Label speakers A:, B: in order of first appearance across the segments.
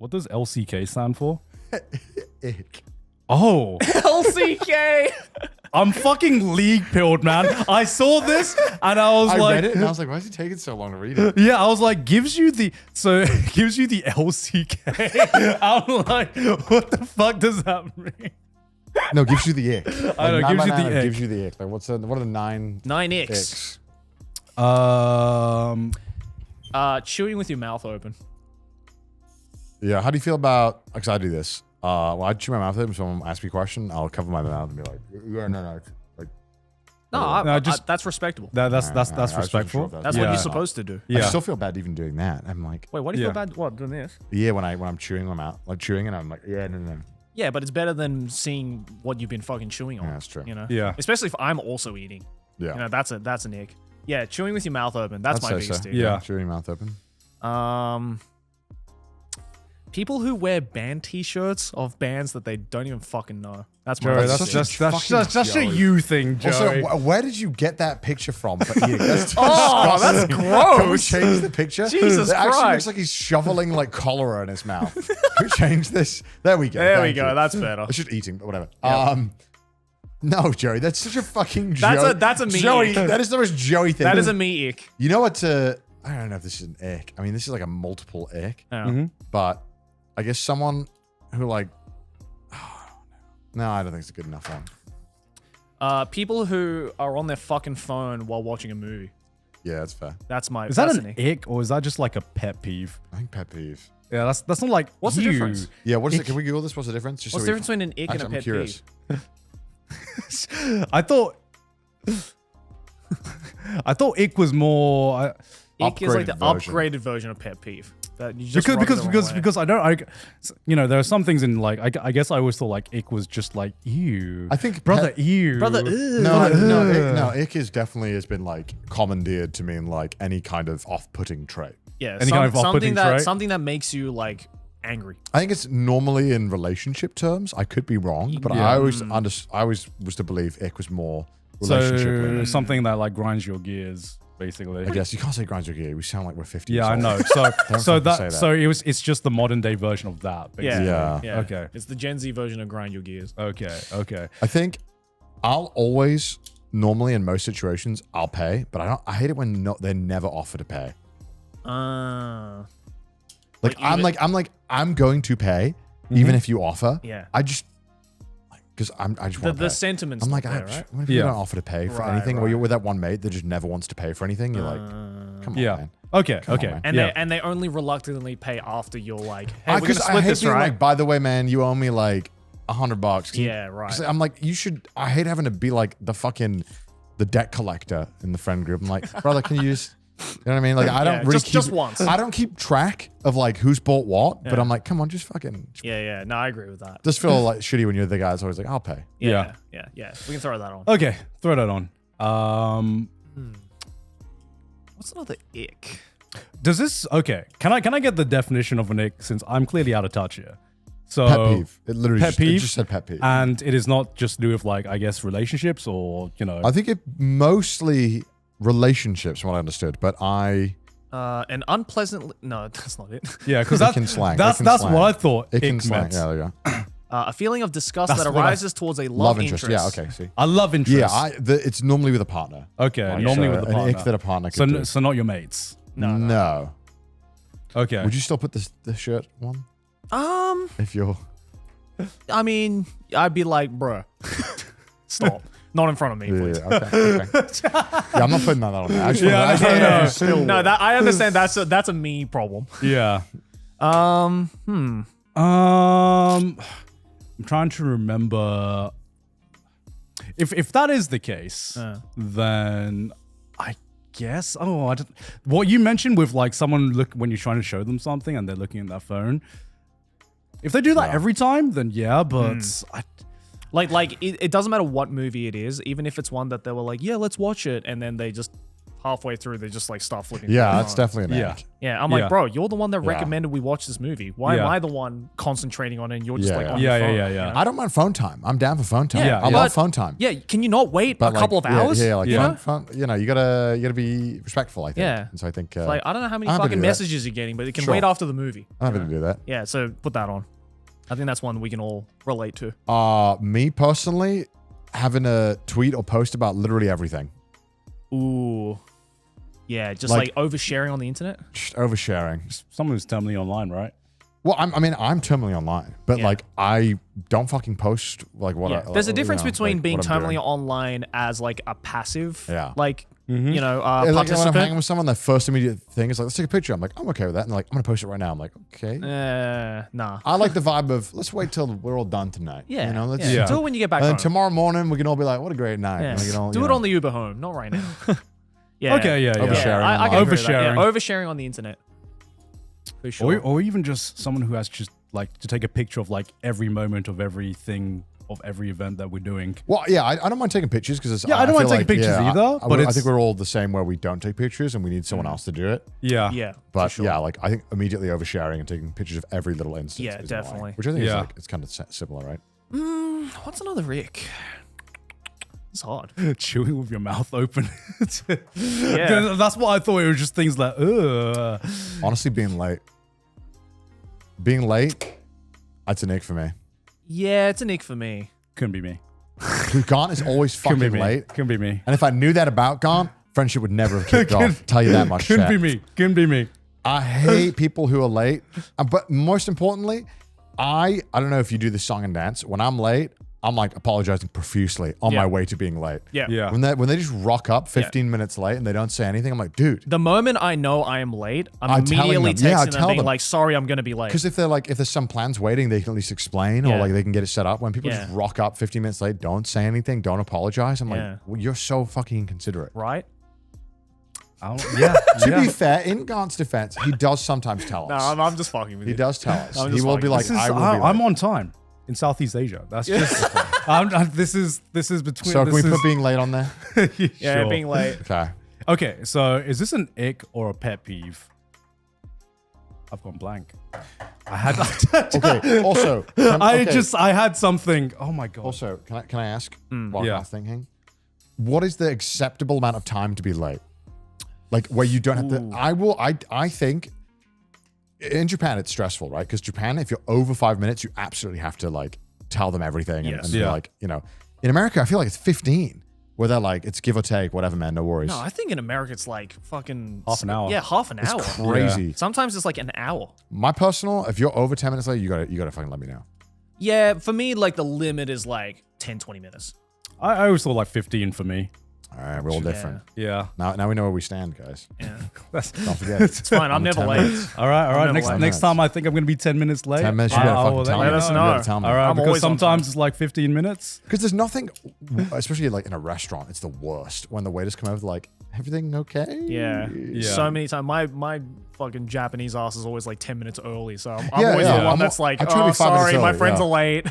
A: What does LCK stand for?
B: Ick.
A: Oh.
C: LCK.
A: I'm fucking league pilled, man. I saw this and I was
B: I
A: like,
B: read it and I was like, why is it taking so long to read it?
A: yeah, I was like, gives you the LCK. I'm like, what the fuck does that mean?
B: No, gives you the ick.
A: I know,
B: Like,
A: gives you
B: 9
A: the ick.
B: Gives you the ick. Like, what are the 9
C: 9 icks.
B: icks?
C: Chewing with your mouth open.
B: Yeah, how do you feel about, because I do this. When I chew my mouth open, someone asks me a question, I'll cover my mouth and be like, yeah, no. Like,
C: No, that's respectable.
A: That's
B: I wasn't
A: respectful.
B: sure if
C: That's
A: yeah.
C: what you're supposed to do.
A: Yeah.
B: I still feel bad even doing that. I'm like,
C: Wait, what do you
A: Yeah.
C: feel bad? What, doing this?
B: yeah, when I'm chewing my mouth, like chewing and I'm like, yeah, no.
C: Yeah, but it's better than seeing what you've been fucking chewing on.
B: Yeah, that's true.
C: You know?
A: Yeah.
C: Especially if I'm also eating.
B: Yeah.
C: You know, that's an ick. Yeah, chewing with your mouth open. That's
B: I'd
C: my
B: say
C: biggest
B: so.
C: ick.
A: Yeah.
B: Chewing your mouth open.
C: People who wear band t-shirts of bands that they don't even fucking know. That's my
A: Joey,
C: biggest
A: that's
C: ick.
A: just a
B: Joey.
A: you thing, Joey.
B: Also, where did you get that picture from? For eating? That's
C: Oh, that's
B: disgusting.
C: gross.
B: Can we change the picture?
C: Jesus
B: It actually
C: Christ.
B: looks like he's shoveling like cholera in his mouth. Can we change this? There we go.
C: There we
B: Thank
C: go.
B: you.
C: That's better.
B: It's just eating, but whatever. No, Joey, that's such a fucking
C: That's a me
B: Joey,
C: ick.
B: that is the most Joey thing.
C: That is a me ick.
B: You know what? I don't know if this is an ick. I mean, this is like a multiple ick,
C: Yeah.
B: but I guess someone who like, no, I don't think it's a good enough one.
C: People who are on their fucking phone while watching a movie.
B: Yeah, that's fair.
C: That's my.
A: Is that
C: that's
A: an
C: ick.
A: ick or is that just like a pet peeve?
B: I think pet peeve.
A: Yeah, that's not like
C: What's the
A: you.
C: difference?
B: Yeah, what is it?
A: Ick.
B: Can we Google this? What's the difference? Just
C: What's
B: so
C: the difference between an ick and a
B: I'm
C: pet
B: curious.
C: peeve?
A: I thought ick was more
C: Ick is like the
B: Upgraded version.
C: upgraded version of pet peeve. That you just rub it the wrong way.
A: because I don't there are some things in like I guess I always thought like ick was just like ew.
B: I think
A: brother
B: pet-
A: ew.
C: Brother,
B: No, ick is definitely has been like commandeered to mean like any kind of off-putting trait.
C: yeah,
A: Any kind of off-putting trait?
C: something that makes you like angry.
B: I think it's normally in relationship terms. I could be wrong, but
A: Yeah.
B: I always was to believe ick was more relationship
A: So
B: related.
A: something that like grinds your gears, basically.
B: I guess you can't say grinds your gear. We sound like we're 50.
A: Yeah, I
B: years
A: know.
B: old.
A: So
B: Don't
A: so
B: fucking say
A: that
B: that.
A: so it's just the modern day version of that. Basically.
C: Yeah.
B: Yeah.
A: Okay.
C: It's the Gen Z version of grind your gears.
A: Okay.
B: I think I'll always normally in most situations I'll pay, but I hate it when they're never offer to pay. Like I'm going to pay even if you offer.
C: Yeah.
B: I just because I just want to
C: The
B: pay.
C: sentiments.
B: I'm like,
C: there, right?
B: what if you
A: Yeah.
B: don't offer to pay for
C: Right,
B: anything, or
C: right.
B: you're with that one mate that just never wants to pay for anything? You're like, come on,
A: Yeah.
B: man.
A: Okay.
B: Come on,
A: Okay.
B: man.
C: And
A: yeah.
C: they only reluctantly pay after you're like, hey, we're gonna
B: Because I
C: split
B: hate
C: this,
B: being
C: right?
B: like, by the way, man, you owe me like $100.
C: Yeah, right.
B: 'Cause I'm like, you should. I hate having to be like the debt collector in the friend group. I'm like, brother, can you just. You know what I mean? Like, I don't
C: Yeah,
B: really
C: just once.
B: I don't keep track of like who's bought what, but
C: Yeah.
B: I'm like, come on, just fucking.
C: Yeah. No, I agree with that.
B: Just feel like shitty when you're the guy that's always like, I'll pay.
C: Yeah. We can throw that on.
A: Okay. Throw that on.
C: What's another ick?
A: Does this okay? Can I get the definition of an ick since I'm clearly out of touch here? So
B: Pet peeve. It literally
A: Pet
B: just,
A: peeve?
B: It just said pet peeve.
A: and it is not just to do with like I guess relationships or
B: I think it mostly relationships, from what I understood, but
C: An unpleasant. No, that's not it.
A: yeah because
B: It
A: that's
B: can slang.
A: That's
B: It can slang.
A: what I thought
B: it can
A: ick
B: slang.
A: meant.
B: Yeah, there you go.
C: A feeling of disgust
A: That's
C: that
A: what I-
C: arises towards a
B: Love interest. Yeah, okay, see.
A: I love interest.
B: Yeah, it's normally with a partner.
A: okay,
B: Like,
A: normally
B: so
A: with the
B: an
A: partner.
B: ick that a partner
A: so
B: could do.
A: so not your mates.
B: No.
A: Okay.
B: Would you still put the shirt on if you're?
C: I mean, I'd be like, bruh, stop. Not in front of me, please.
B: Yeah, okay. Yeah, I'm not putting that on there. I just
A: Yeah,
B: wanna- I just wanna know if you still.
C: No, that I understand. That's a me problem.
A: Yeah.
C: Um.
A: I'm trying to remember. If that is the case, then I guess. Oh, I don't, what you mentioned with like someone look when you're trying to show them something and they're looking at their phone. If they do that every time, then yeah. But
C: Like it doesn't matter what movie it is, even if it's one that they were like, yeah, let's watch it, and then they just halfway through they just like start flipping.
B: Yeah,
C: through
B: that's
C: the phone.
B: definitely an
A: Yeah.
B: ick.
C: Yeah, I'm like,
A: Yeah.
C: bro, you're the one that
B: Yeah.
C: recommended we watch this movie. Why am
A: Yeah.
C: I the one concentrating on it and you're just
B: Yeah,
C: like
B: yeah.
C: on your
A: Yeah,
C: phone?
A: yeah,
C: you
A: yeah.
C: know?
B: I don't mind phone time. I'm down for phone time.
C: Yeah,
B: I
C: yeah.
B: love
C: But-
B: phone time.
C: Yeah, can you not wait a
B: But
C: couple of
B: like,
C: hours?
B: Yeah, like
C: you know?
B: phone, you know, you gotta be respectful. I think.
C: Yeah.
B: And so I think.
C: Like, I don't know how many
B: I'm happy to
C: fucking
B: do that.
C: messages you're getting, but it can
B: Sure.
C: wait after the movie.
B: I'm happy to do that.
C: Yeah, so put that on. I think that's one we can all relate to.
B: Me personally, having a tweet or post about literally everything.
C: Ooh. Yeah, just
B: Like-
C: like oversharing on the internet.
B: Just oversharing.
A: Someone who's terminally online, right?
B: Well, I'm terminally online, but
C: Yeah.
B: like I don't fucking post like what.
C: Yeah.
B: I,
C: There's a
B: you
C: difference
B: know,
C: between
B: like,
C: being
B: what I'm
C: terminally
B: doing.
C: online as like a passive,
B: Yeah.
C: like,
A: Mhm.
C: you know,
B: Yeah, like when I'm
C: participant.
B: hanging with someone, the first immediate thing is like, let's take a picture. I'm like, I'm okay with that. And they're like, I'm gonna post it right now. I'm like, okay.
C: Nah.
B: I like the vibe of let's wait till we're all done tonight.
C: Yeah.
B: You know, let's
C: yeah.
A: Yeah.
C: Do it when you get back
B: And then
C: home.
B: tomorrow morning we can all be like, what a great night.
C: Yeah.
B: And we can all,
C: Do
B: you
C: it
B: know,
C: on the Uber home, not right now. Yeah.
A: Okay, yeah, yeah.
B: Oversharing
C: I
B: online.
C: can agree with that. Yeah,
A: Oversharing.
C: oversharing on the internet. For sure.
A: Or even just someone who has just like to take a picture of like every moment of everything of every event that we're doing.
B: Well, yeah, I don't mind taking pictures because
A: Yeah, I don't mind
B: feel
A: taking pictures either,
B: I
A: but
B: I
A: it's-
B: think we're all the same where we don't take pictures and we need someone else to do it.
A: Yeah.
C: Yeah.
B: But
C: for sure.
B: yeah, like I think immediately oversharing and taking pictures of every little instance.
C: Yeah,
B: is annoying,
C: definitely.
B: which I think is
A: Yeah.
B: like it's kind of similar, right?
C: What's another ick? It's hard.
A: Chewing with your mouth open.
C: Yeah.
A: That's what I thought. It was just things like, ugh.
B: Honestly, being late. Being late, that's an ick for me.
C: Yeah, it's an ick for me.
A: Couldn't be me.
B: Dude, Gaunt is always
A: Couldn't be
B: fucking
A: me.
B: late.
A: Couldn't be me.
B: And if I knew that about Gaunt, friendship would never have kicked off. Tell you that much.
A: Couldn't
B: chat.
A: be me. Couldn't be me.
B: I hate people who are late. But most importantly, I don't know if you do this song and dance. When I'm late, I'm like apologizing profusely on
C: Yeah.
B: my way to being late.
C: Yeah.
A: Yeah.
B: When they just rock up 15 minutes late and they don't say anything, I'm like, dude.
C: The moment I know I am late, I'm
B: I'm telling
C: immediately
B: them. Yeah, I
C: texting them
B: tell
C: being
B: them.
C: like, sorry, I'm going to be late.
B: Because if there's some plans waiting, they can at least explain or
C: Yeah.
B: like they can get it set up. When people just
C: Yeah.
B: rock up 15 minutes late, don't say anything, don't apologize. I'm
C: Yeah.
B: like, well, you're so fucking inconsiderate.
C: Right?
A: Yeah.
B: To
A: yeah.
B: be fair, in Gaunt's defense, he does sometimes tell
C: No,
B: us.
C: I'm just fucking with
B: He
C: you.
B: does tell us.
C: I'm
B: He
C: just
B: will be
C: fucking-
B: like,
A: This is,
B: I will be
A: I'm
B: late.
A: on time in Southeast Asia. That's just. this is between.
B: So can
A: this
B: we
A: is,
B: put being late on there?
C: Yeah,
A: Sure.
C: being late.
B: Okay.
A: Okay, so is this an ick or a pet peeve? I've gone blank. I had.
B: Okay. Also,
A: I had something. Oh my god.
B: Also, can I ask while
A: Yeah.
B: I'm thinking, what is the acceptable amount of time to be late? Like where you don't have to. I think in Japan it's stressful, right? Because Japan, if you're over 5 minutes, you absolutely have to like tell them everything and,
C: Yes.
B: and be
A: Yeah.
B: like, you know. In America, I feel like it's 15, where they're like, it's give or take, whatever, man, no worries.
C: No, I think in America it's like fucking
A: Half an hour.
C: Yeah, half an
B: it's
C: hour.
B: crazy.
C: Sometimes it's like an hour.
B: My personal, if you're over 10 minutes late, you gotta fucking let me know.
C: Yeah, for me, like the limit is like 10, 20 minutes.
A: I always thought like 15 for me.
B: All right, we're all different.
A: Yeah.
B: Now we know where we stand, guys.
C: Yeah.
A: That's,
B: Don't forget.
C: It's fine. I'm never
B: 10
C: late.
B: minutes.
A: all right.
C: never
A: Next
C: late.
A: next time I think I'm gonna be 10 minutes late.
B: 10 minutes, you gotta fucking tell me.
C: Let us
B: You
C: know.
B: gotta tell me.
A: All right,
C: I'm
A: because
C: always on
A: sometimes it's like 15 minutes.
B: Because there's nothing, especially like in a restaurant, it's the worst when the waiters come over like, everything okay?
C: Yeah.
A: Yeah.
C: So many times. My fucking Japanese ass is always like 10 minutes early. So I'm
B: Yeah,
C: always
B: yeah.
C: the one
B: I'm-
C: that's like,
B: I try to
C: oh,
B: be 5 minutes
C: sorry, my
B: early,
C: friends
B: yeah.
C: are late.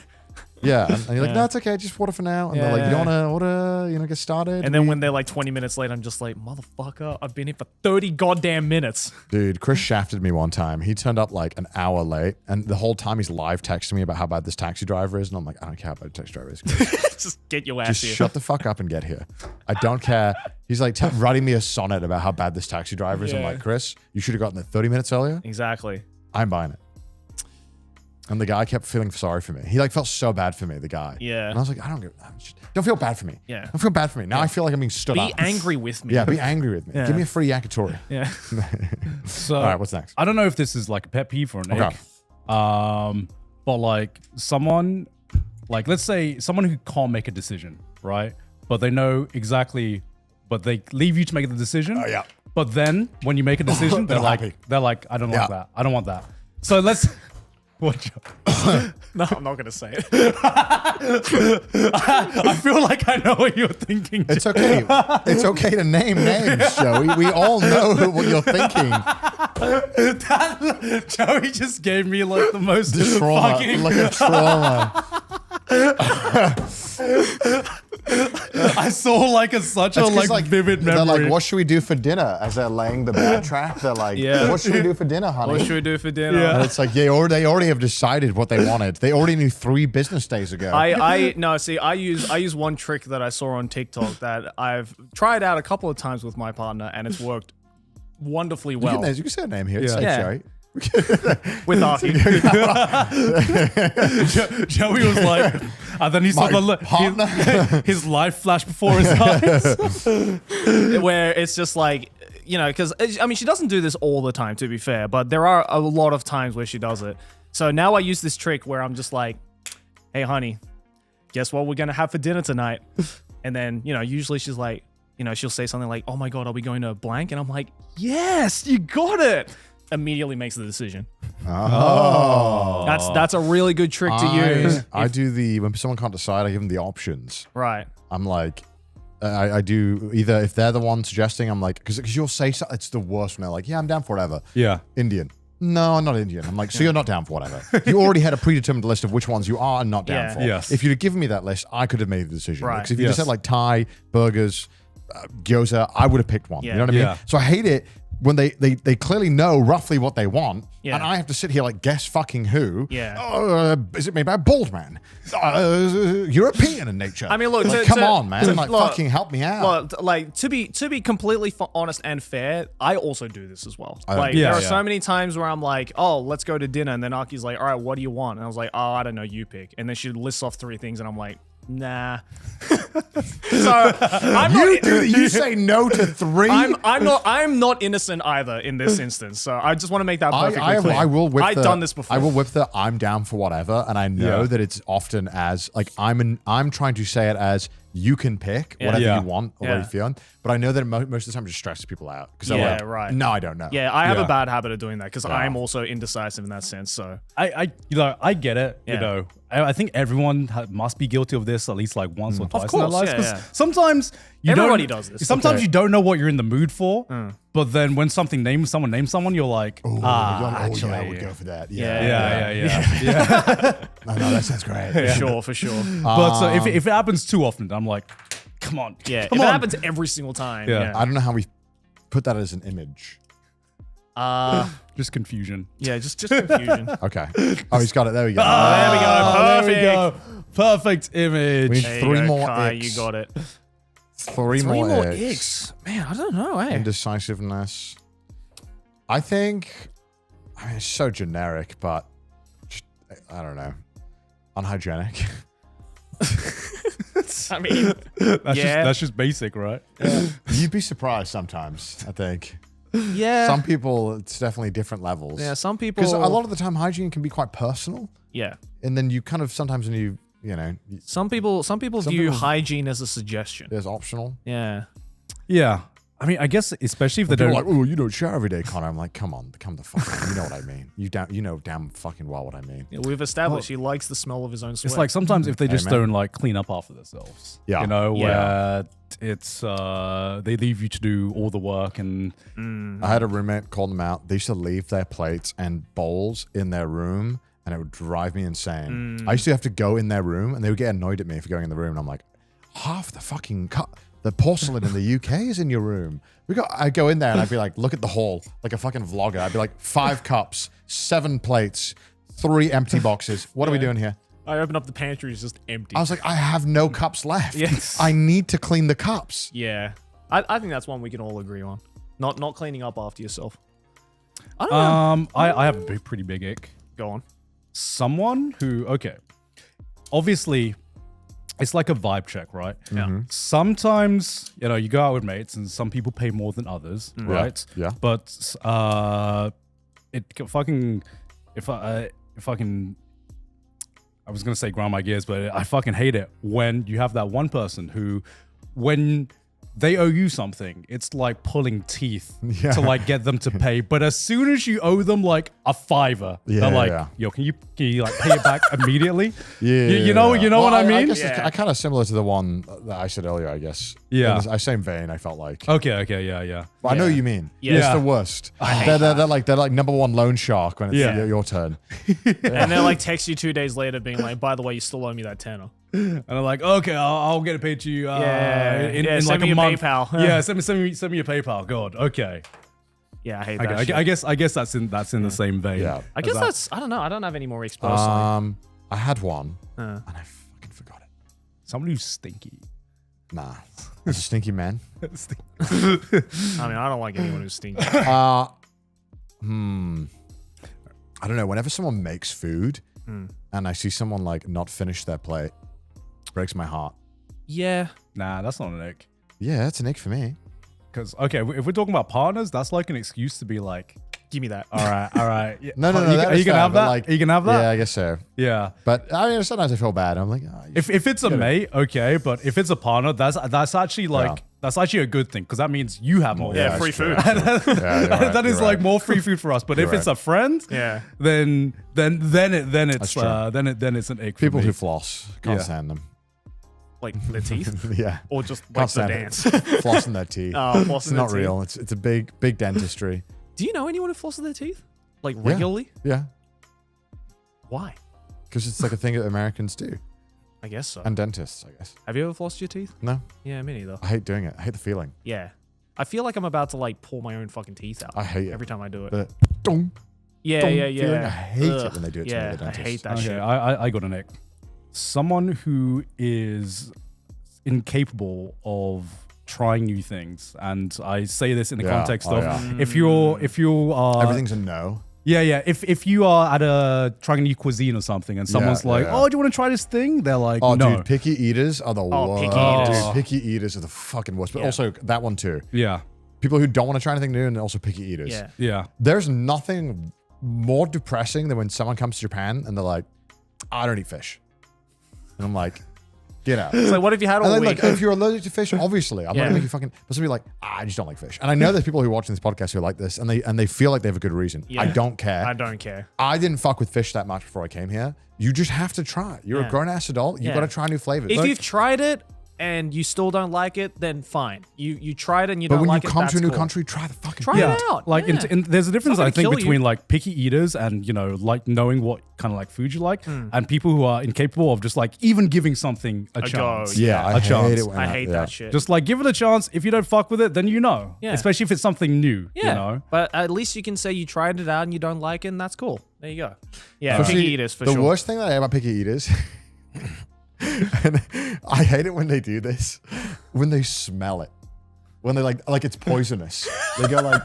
B: Yeah. And you're like,
C: Yeah.
B: no, it's okay. Just water for now. And
C: Yeah,
B: they're like, you
C: yeah.
B: don't want to order, get started?
C: And then when they're like 20 minutes late, I'm just like, motherfucker, I've been here for 30 goddamn minutes.
B: Dude, Chris shafted me one time. He turned up like an hour late. And the whole time he's live texting me about how bad this taxi driver is. And I'm like, I don't care how bad the taxi driver is.
C: Just get your ass
B: Just
C: here.
B: shut the fuck up and get here. I don't care. He's like writing me a sonnet about how bad this taxi driver is. I'm
C: Yeah.
B: like, Chris, you should have gotten there 30 minutes earlier.
C: Exactly.
B: I'm buying it. And the guy kept feeling sorry for me. He like felt so bad for me, the guy.
C: Yeah.
B: And I was like, don't feel bad for me.
C: Yeah.
B: Don't feel bad for me. Now I feel like I'm being stood
C: Be
B: up.
C: angry with me.
B: Yeah, be angry with me.
C: Yeah.
B: Give me a free yakitori.
C: Yeah.
A: So
B: All right, what's next?
A: I don't know if this is like a pet peeve or an
B: Okay.
A: ick. But like someone, like let's say someone who can't make a decision, right? But they know exactly, but they leave you to make the decision.
B: Oh, yeah.
A: But then when you make a decision,
B: They're happy.
A: they're like, I don't
B: Yeah.
A: like that. I don't want that. So let's. What?
C: No, I'm not going to say it.
A: I feel like I know what you're thinking.
B: It's okay. It's okay to name names, Joey. We all know what you're thinking.
A: Joey just gave me like the most
B: Trauma,
A: fucking.
B: like a trauma.
A: I saw like such a vivid
B: They're
A: memory.
B: like, what should we do for dinner? As they're laying the bed trap, they're like,
C: Yeah.
B: what should we do for dinner, honey?
C: What should we do for dinner?
A: Yeah.
B: And it's like they already have decided what they wanted. They already knew 3 business days ago.
C: I use one trick that I saw on TikTok that I've tried out a couple of times with my partner, and it's worked wonderfully well.
B: You can say a name here. It's
A: Yeah.
B: safe, right?
C: With Archie.
A: Joey was like, and then he saw his life flash before his eyes.
C: Where it's just like, because I mean, she doesn't do this all the time, to be fair, but there are a lot of times where she does it. So now I use this trick where I'm just like, hey, honey, guess what we're going to have for dinner tonight? And then, usually she's like, she'll say something like, oh my God, are we going to blank? And I'm like, yes, you got it. Immediately makes the decision.
B: Oh.
C: That's a really good trick to use.
B: I do when someone can't decide, I give them the options.
C: Right.
B: I'm like, I do either if they're the one suggesting, I'm like, because you'll say something, it's the worst when they're like, yeah, I'm down for whatever.
A: Yeah.
B: Indian. No, I'm not Indian. I'm like, so you're not down for whatever. You already had a predetermined list of which ones you are and not down for.
A: Yes.
B: If you'd have given me that list, I could have made the decision.
C: Right.
B: Because if you just said like Thai, burgers, gyoza, I would have picked one.
C: Yeah.
B: You know what I mean?
A: Yeah.
B: So I hate it when they clearly know roughly what they want,
C: Yeah.
B: and I have to sit here like, guess fucking who?
C: Yeah.
B: Is it made by a bald man? European in nature.
C: I mean, look,
B: like, come on, man. Like, fucking help me out.
C: Well, like to be completely honest and fair, I also do this as well. Like
A: Yeah,
C: there are
A: yeah.
C: so many times where I'm like, oh, let's go to dinner, and then Aki's like, all right, what do you want? And I was like, oh, I don't know, you pick. And then she lists off 3 things, and I'm like, nah. So
B: You say no to 3.
C: I'm not innocent either in this instance. So I just want to make that perfectly clear.
B: I will whip
C: I've done this before.
B: I will whip the I'm down for whatever, and I know
A: Yeah.
B: that it's often as like I'm trying to say it as you can pick whatever
A: Yeah.
B: you want or what you're feeling, but I know that most of the time it just stresses people out because they're like,
C: right.
B: no, I don't know.
C: Yeah, I have
A: Yeah.
C: a bad habit of doing that because I'm also indecisive in that sense. So
A: I get it.
C: Yeah.
A: I think everyone must be guilty of this at least like once or twice in their
C: course,
A: lives.
C: yeah,
A: 'Cause
C: yeah.
A: sometimes
C: Everybody does this.
A: Sometimes you don't know what you're in the mood for, but then when someone names someone, you're like, actually,
B: I would go for that.
A: yeah.
B: No, that sounds great.
C: for sure.
A: But so if it happens too often, I'm like, come on.
C: Yeah,
A: come
C: if
A: on.
C: it happens every single time.
A: Yeah.
B: I don't know how we put that as an image.
A: Just confusion.
C: Just confusion.
B: Okay. Oh, he's got it. There we go.
C: There we go.
A: There
C: Perfect.
A: we go. Perfect image.
B: We need
C: There you
B: 3
C: go,
B: more
C: Kai,
B: icks.
C: you got it.
B: 3
C: 3
B: more
C: more
B: icks.
C: icks. Man, I don't know, eh?
B: Indecisiveness. I mean, it's so generic, but just, I don't know. Unhygienic.
C: I mean,
A: That's just basic, right?
B: You'd be surprised sometimes, I think.
C: yeah.
B: Some people, it's definitely different levels.
C: Yeah, some people.
B: Because a lot of the time, hygiene can be quite personal.
C: Yeah.
B: And then you kind of, sometimes when you
C: Some people view hygiene as a suggestion.
B: there's optional.
C: Yeah.
A: Yeah. I mean, I guess especially if they
B: People
A: don't.
B: are like, oh, you don't shower every day, Connor. I'm like, come on, come the fuck on. You know what I mean. You know damn fucking well what I mean.
C: Yeah, we've established he likes the smell of his own sweat.
A: It's like sometimes if they just
B: man.
A: don't like clean up after themselves.
B: Yeah.
A: You know,
C: Yeah.
A: where it's they leave you to do all the work and
B: I had a roommate, called them out. They used to leave their plates and bowls in their room, and it would drive me insane. I used to have to go in their room, and they would get annoyed at me for going in the room. And I'm like, half the fucking the porcelain in the UK is in your room. I'd go in there and I'd be like, look at the haul, like a fucking vlogger. I'd be like, 5 cups, 7 plates, 3 empty boxes. What are we doing here?
C: I open up the pantry, it's just empty.
B: I was like, I have no cups left.
C: Yes.
B: I need to clean the cups.
C: Yeah. I think that's one we can all agree on. Not cleaning up after yourself. I don't know.
A: I have a pretty big ick.
C: Go on.
A: Someone who, okay, obviously it's like a vibe check, right?
C: Yeah.
A: Sometimes, you go out with mates and some people pay more than others, right?
B: Yeah.
A: But it can fucking, I was going to say grind my gears, but I fucking hate it when you have that one person who, when they owe you something, it's like pulling teeth to like get them to pay. But as soon as you owe them like a $5, they're like, yo, can you like pay it back immediately? You know what I mean?
B: I guess it's kind of similar to the one that I said earlier, I guess.
A: Yeah.
B: In the same vein, I felt like.
A: Okay, yeah.
B: But I know what you mean.
C: Yeah.
B: It's the worst. They're like #1 loan shark when it's your turn.
C: And they'll like text you 2 days later being like, by the way, you still owe me that tenner.
A: And I'm like, okay, I'll get it paid to you in
C: send
A: like
C: me
A: a
C: your
A: month.
C: PayPal.
A: Yeah, send me your PayPal. God, okay.
C: Yeah, I hate
A: Okay,
C: that shit.
A: I guess that's in the same vein.
B: Yeah.
C: I guess that's, I don't know. I don't have any more icks personally.
B: I had one and I fucking forgot it.
A: Someone who's stinky.
B: Nah, it's a stinky man.
C: I mean, I don't like anyone who's stinky.
B: I don't know. Whenever someone makes food and I see someone like not finish their plate, it breaks my heart.
C: Yeah.
A: Nah, that's not an ick.
B: Yeah, it's an ick for me.
A: Because okay, if we're talking about partners, that's like an excuse to be like,
C: Give me that.
A: all right. Yeah.
B: No.
A: Are you gonna have that?
B: Like,
A: are you gonna have that?
B: Yeah, I guess so.
A: Yeah.
B: But I mean, sometimes I feel bad. I'm like, oh,
A: If it's a mate, okay, but if it's a partner, that's actually like that's actually a good thing because that means you have more.
C: Yeah,
B: that's
C: free
B: true.
C: food.
A: That is like more free food for us. But if it's a friend,
C: Yeah.
A: then it's
B: true.
A: then it's an ick. For
B: People
A: me.
B: who floss, can't
A: Yeah.
B: stand them.
C: Like their teeth?
B: Yeah.
C: Or just
B: Can't
C: like the
B: stand
C: dance?
B: it. Flossing their teeth.
C: Oh,
B: It's
C: flossing
B: not
C: their teeth.
B: real. It's a big dentistry.
C: Do you know anyone who flosses their teeth? Like regularly?
B: Yeah.
C: Why?
B: Because it's like a thing that Americans do.
C: I guess so.
B: And dentists, I guess.
C: Have you ever flossed your teeth?
B: No.
C: Yeah, me neither.
B: I hate doing it. I hate the feeling.
C: Yeah. I feel like I'm about to like pull my own fucking teeth out.
B: I hate it.
C: Every time I do it.
B: The dong,
C: Yeah.
B: feeling. I hate
C: Ugh.
B: it when they do it to me
C: Yeah,
B: at the
C: I
B: dentist.
C: hate that
A: Okay,
C: shit.
A: I got an ick. Someone who is incapable of trying new things, and I say this in the
B: Yeah.
A: context
B: Oh,
A: of
B: yeah.
A: if you are
B: Everything's a no.
A: Yeah. If you are at trying a new cuisine or something, and someone's like,
B: yeah.
A: "Oh, do you want to try this thing?" They're like,
B: Oh,
A: "No."
B: dude, picky eaters are the worst.
C: picky eaters.
B: Dude, picky eaters are the fucking worst. But
C: Yeah.
B: also that one too.
A: Yeah,
B: People who don't want to try anything new and also picky eaters.
C: Yeah.
A: yeah.
B: There's nothing more depressing than when someone comes to Japan and they're like, I don't eat fish. And I'm like, get out.
C: It's like, what if you had
B: And
C: all
B: then,
C: week?
B: like, if you're allergic to fish, obviously, I'm not
C: Yeah.
B: gonna make you fucking. But somebody like, I just don't like fish. And I know there's people who are watching this podcast who are like this, and they feel like they have a good reason.
C: Yeah.
B: I don't care.
C: I don't care.
B: I didn't fuck with fish that much before I came here. You just have to try it. You're
C: Yeah.
B: a grown ass adult. You
C: Yeah.
B: got to try new flavors.
C: If you've tried it and you still don't like it, then fine. You tried it and you
B: but
C: don't
B: when
C: like
B: you
C: it.
B: come
C: that's
B: to a new
C: cool.
B: country, try the fucking.
C: Try
A: Yeah,
C: it out.
A: like
C: Yeah.
A: there's a difference
C: not
A: I
C: gonna
A: think
C: kill
A: between
C: you.
A: like picky eaters and like knowing what kind of like food you like, and people who are incapable of just like even giving something a
C: go,
A: chance.
B: Yeah, I
A: a
B: hate
A: chance.
B: it. When
C: I hate
B: yeah.
C: that shit.
A: Just like give it a chance. If you don't fuck with it, then you know.
C: Yeah.
A: Especially if it's something new.
C: Yeah.
A: You know.
C: But at least you can say you tried it out and you don't like it, and that's cool. There you go. Yeah,
B: Especially
C: picky eaters for
B: the
C: sure.
B: worst thing that I hate about picky eaters, and I hate it when they do this, when they smell it, when they like it's poisonous. They go like,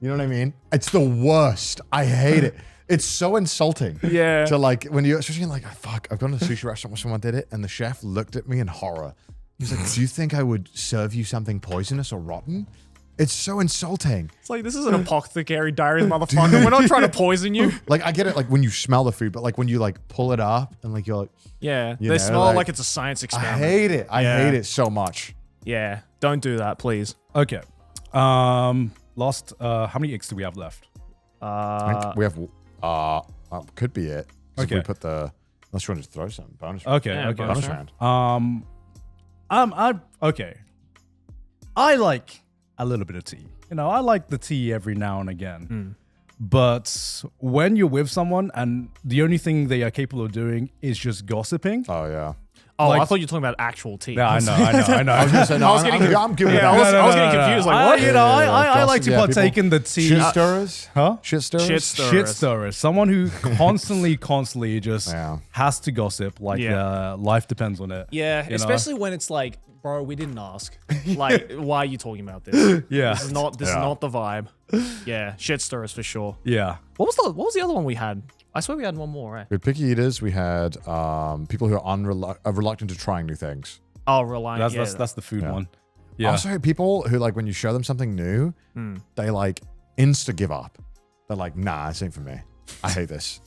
B: you know what I mean? It's the worst. I hate it. It's so insulting.
C: Yeah.
B: To like when you, especially in like, oh, fuck, I've gone to a sushi restaurant where someone did it, and the chef looked at me in horror. He's like, "Do you think I would serve you something poisonous or rotten?" It's so insulting.
C: It's like, this is an apothecary diary, motherfucker. We're not trying to poison you.
B: Like I get it, like when you smell the food, but like when you like pull it up and like you're like,
C: Yeah,
B: You
C: they
B: know,
C: smell
B: like-
C: like it's a science
B: I
C: experiment.
B: hate it. I
C: Yeah.
B: hate it so much.
C: Yeah, don't do that, please.
A: Okay. Last. How many icks do we have left?
B: I think we have could be it. If we
A: Okay.
B: put the unless you want to throw some bonus round.
A: Okay.
C: Yeah,
A: okay.
C: bonus
B: Bonus
C: round.
B: round.
A: Okay. I like a little bit of tea. You know, I like the tea every now and again. But when you're with someone and the only thing they are capable of doing is just gossiping.
B: Oh yeah.
C: Oh,
A: Like-
C: I thought you were talking about actual tea.
A: Yeah, I know.
B: I was gonna say no.
C: I was getting
B: I'm good with
C: yeah,
B: that.
C: I was getting confused. Like, what?
A: You know, I like to
B: Gossip, yeah,
A: partake
B: people-
A: in the tea.
B: Shit stirrers.
A: Huh?
B: Shit stirrers.
C: Shit stirrers.
A: Shit stirrers. Someone who constantly just
B: Yeah.
A: has to gossip. Like life depends on it.
C: Yeah,
A: you know?
C: especially when it's like, bro, we didn't ask. Like, why are you talking about this?
A: Yeah.
C: This is not the vibe. Yeah, shit stirrers for sure.
A: Yeah.
C: What was the other one we had? I swear we had one more, right?
B: We had picky eaters. We had people who are reluctant to trying new things.
C: Oh, Reliant.
A: That's the food
B: Yeah.
A: one.
B: I
A: Yeah.
B: also hate people who like when you show them something new, they like insta give up. They're like, nah, this ain't for me. I hate this.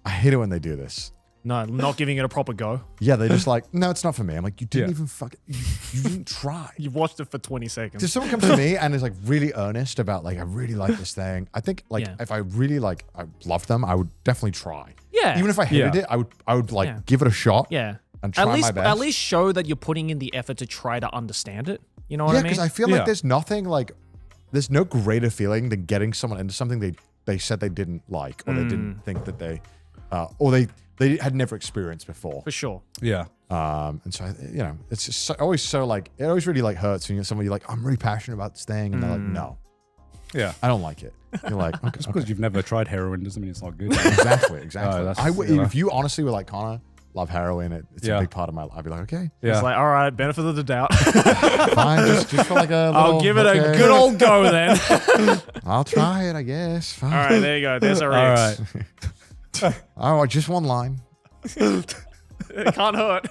B: I hate it when they do this.
C: No, not giving it a proper go.
B: Yeah, they just like, no, it's not for me. I'm like, you didn't even you didn't try.
C: You've watched it for 20 seconds.
B: If someone comes to me and is like really earnest about like, I really like this thing, I think like
C: Yeah.
B: if I really like, I loved them, I would definitely try.
C: Yeah.
B: Even if I hated
A: Yeah.
B: it, I would like
C: Yeah.
B: give it a shot.
C: Yeah.
B: And try my best.
C: At least show that you're putting in the effort to try to understand it. You know what
B: Yeah,
C: I mean?
B: because I feel
A: Yeah.
B: like there's nothing like, there's no greater feeling than getting someone into something they said they didn't like or they didn't think that they or they had never experienced before.
C: For sure.
A: Yeah.
B: And so, it's just always so like, it always really like hurts when you're somebody like, I'm really passionate about this thing. And they're like, no,
A: Yeah.
B: I don't like it. You're like, okay.
A: Just because you've never tried heroin doesn't mean it's not good.
B: Exactly.
A: that's-
B: If you honestly were like, Connor, love heroin, it's a big part of my life. I'd be like, okay,
A: Yeah.
C: It's like, all right, benefit of the doubt.
B: fine. Just for like a little,
C: I'll give it a good old go then.
B: I'll try it, I guess. Fine.
C: All right, there you go. There's our
A: All
C: icks.
A: right.
B: All right, just one line.
C: It can't hurt.